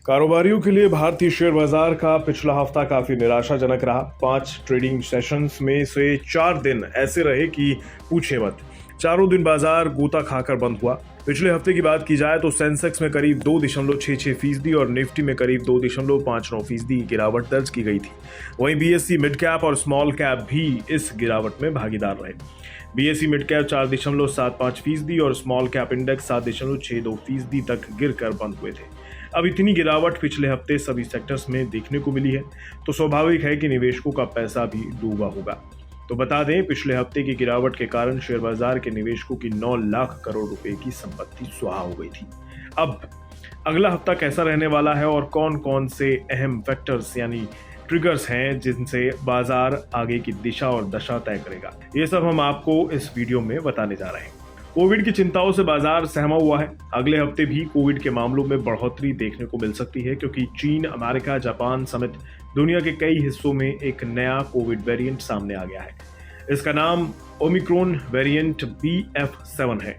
कारोबारियों के लिए भारतीय शेयर बाजार का पिछला हफ्ता काफी निराशाजनक रहा। 5 ट्रेडिंग सेशंस में से 4 दिन ऐसे रहे कि पूछे मत। चारों दिन बाजार गोता खाकर बंद हुआ। पिछले हफ्ते की बात की जाए तो सेंसेक्स में करीब 2.66% और निफ्टी में करीब 2.59% की गिरावट दर्ज की गई थी। वहीं बीएसई मिड कैप और स्मॉल कैप भी इस गिरावट में भागीदार रहे। बीएसई मिड कैप 4.75% और स्मॉल कैप इंडेक्स 7.62% तक गिरकर बंद हुए थे। अब इतनी गिरावट पिछले हफ्ते सभी सेक्टर्स में देखने को मिली है, तो स्वाभाविक है कि निवेशकों का पैसा भी डूबा होगा। तो बता दें, पिछले हफ्ते की गिरावट के कारण शेयर बाजार के निवेशकों की 9 लाख करोड़ रुपए की संपत्ति सुहा हो गई थी। अब अगला हफ्ता कैसा रहने वाला है और कौन कौन से अहम फैक्टर्स यानी ट्रिगर्स हैं जिनसे बाजार आगे की दिशा और दशा तय करेगा, ये सब हम आपको इस वीडियो में बताने जा रहे हैं। कोविड की चिंताओं से बाजार सहमा हुआ है। अगले हफ्ते भी कोविड के मामलों में बढ़ोतरी देखने को मिल सकती है, क्योंकि चीन, अमेरिका, जापान समेत दुनिया के कई हिस्सों में एक नया कोविड वेरिएंट सामने आ गया है। इसका नाम ओमिक्रॉन वेरिएंट BF7 है।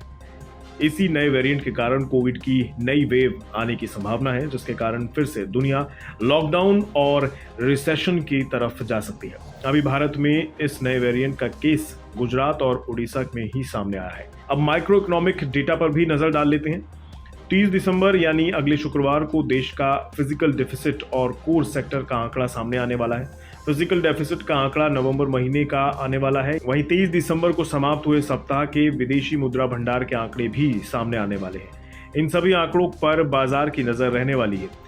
इसी नए वेरिएंट के कारण कोविड की नई वेव आने की संभावना है, जिसके कारण फिर से दुनिया लॉकडाउन और रिसेशन की तरफ जा सकती है। अभी भारत में इस नए वेरिएंट का केस गुजरात और उड़ीसा में ही सामने आया है। अब माइक्रो इकोनॉमिक डेटा पर भी नजर डाल लेते हैं। 30 दिसंबर यानी अगले शुक्रवार को देश का फिजिकल डेफिसिट और कोर सेक्टर का आंकड़ा सामने आने वाला है। फिजिकल डेफिसिट का आंकड़ा नवंबर महीने का आने वाला है। वहीं 23 दिसंबर को समाप्त हुए सप्ताह के विदेशी मुद्रा भंडार के आंकड़े भी सामने आने वाले हैं। इन सभी आंकड़ों पर बाजार की नजर रहने वाली है।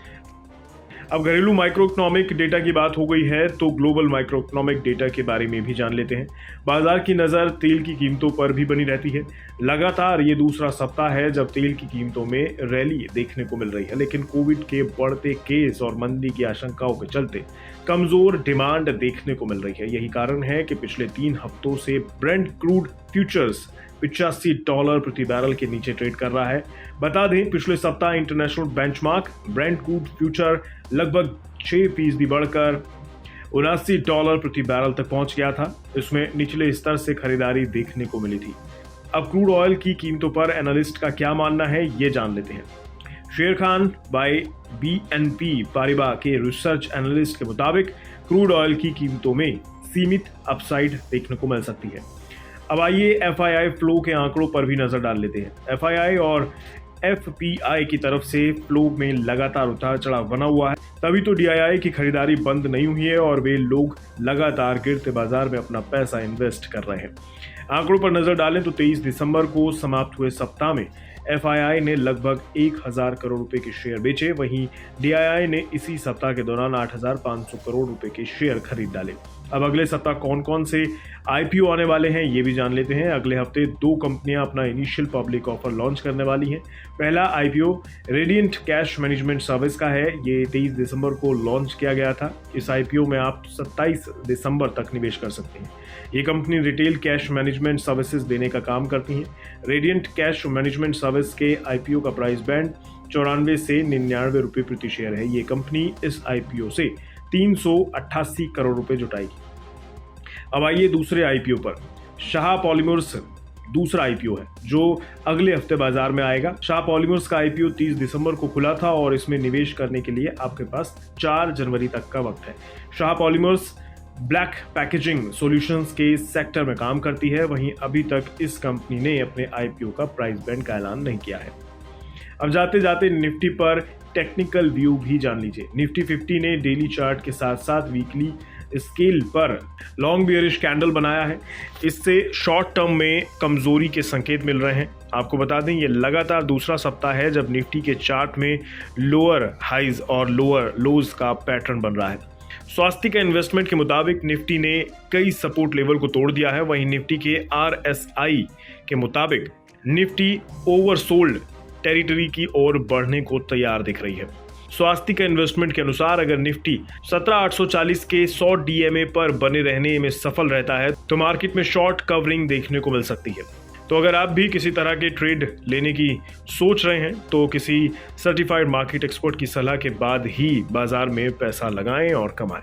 अब घरेलू माइक्रो इकोनॉमिक डेटा की बात हो गई है, तो ग्लोबल माइक्रो इकोनॉमिक डेटा के बारे में भी जान लेते हैं। बाजार की नज़र तेल की कीमतों पर भी बनी रहती है। लगातार ये दूसरा सप्ताह है जब तेल की कीमतों में रैली देखने को मिल रही है, लेकिन कोविड के बढ़ते केस और मंदी की आशंकाओं के चलते कमजोर डिमांड देखने को मिल रही है। यही कारण है कि पिछले 3 हफ्तों से ब्रेंट क्रूड फ्यूचर्स $85 प्रति बैरल के नीचे ट्रेड कर रहा है। बता दें, पिछले सप्ताह international benchmark Brent crude future लगभग 6% बढ़कर $79 प्रति बैरल तक पहुंच गया था। इसमें निचले स्तर से खरीदारी देखने को मिली थी। अब क्रूड ऑयल की कीमतों पर एनालिस्ट का क्या मानना है, ये जान लेते हैं। शेर खान बाय BNP पारिबा के रिसर्च एनालिस्ट के मुताबिक क्रूड ऑयल की कीमतों में सीमित अपसाइड देखने को मिल सकती है। अब आइए FII फ्लो के आंकड़ों पर भी नजर डाल लेते हैं। FII और FPI की तरफ से फ्लो में लगातार उतार चढ़ाव बना हुआ है, तभी तो DII की खरीदारी बंद नहीं हुई है और वे लोग लगातार गिरते बाजार में अपना पैसा इन्वेस्ट कर रहे हैं। आंकड़ों पर नजर डालें तो 23 दिसंबर को समाप्त हुए सप्ताह में FII ने लगभग 1000 करोड़ रुपए के शेयर बेचे। वहीं DII ने इसी सप्ताह के दौरान 8500 करोड़ रुपए के शेयर खरीद डाले। अब अगले सप्ताह कौन कौन से IPO आने वाले हैं, ये भी जान लेते हैं। अगले हफ्ते 2 कंपनियां अपना इनिशियल पब्लिक ऑफर लॉन्च करने वाली हैं। पहला IPO radiant cash management service का है। ये 23 दिसंबर को लॉन्च किया गया था। इस IPO में आप 27 दिसंबर तक निवेश कर सकते हैं। ये company retail cash management services देने का काम करती है। रेडिएंट कैश मैनेजमेंट सर्विस के IPO का प्राइस बैंड 94 से 99 रुपये प्रति शेयर है। ये कंपनी इस IPO से 388 करोड़ रुपए जुटाएगी। अब आइए दूसरे IPO पर। शाह पॉलीमर्स दूसरा IPO है जो अगले हफ्ते बाजार में आएगा। शाह पॉलीमर्स का IPO 30 दिसंबर को खुला था और इसमें निवेश करने के लिए आपके पास 4 जनवरी तक का वक्त है। Shah polymers black packaging solutions के सेक्टर में काम करती है। वहीं अभी तक इस कंपनी ने अपने IPO का प्राइस बैंड का ऐलान नहीं किया है। अब जाते जाते निफ्टी पर टेक्निकल व्यू भी जान लीजिए। निफ्टी 50 ने डेली चार्ट के साथ साथ वीकली स्केल पर लॉन्ग बियरिश कैंडल बनाया है। इससे शॉर्ट टर्म में कमजोरी के संकेत मिल रहे हैं। आपको बता दें, ये लगातार दूसरा सप्ताह है जब निफ्टी के चार्ट में लोअर हाइज और लोअर लोज का पैटर्न बन रहा है। स्वास्थ्य का इन्वेस्टमेंट के मुताबिक निफ्टी ने कई सपोर्ट लेवल को तोड़ दिया है। वहीं निफ्टी के RSI के मुताबिक निफ्टी ओवरसोल्ड टेरिटरी की ओर बढ़ने को तैयार दिख रही है। स्वास्थ्य का इन्वेस्टमेंट के अनुसार अगर निफ्टी 17840 के 100 DMA पर बने रहने में सफल रहता है तो मार्केट में शॉर्ट कवरिंग देखने को मिल सकती है। तो अगर आप भी किसी तरह के ट्रेड लेने की सोच रहे हैं तो किसी सर्टिफाइड मार्केट एक्सपर्ट की सलाह के बाद ही बाजार में पैसा लगाएं और कमाएं।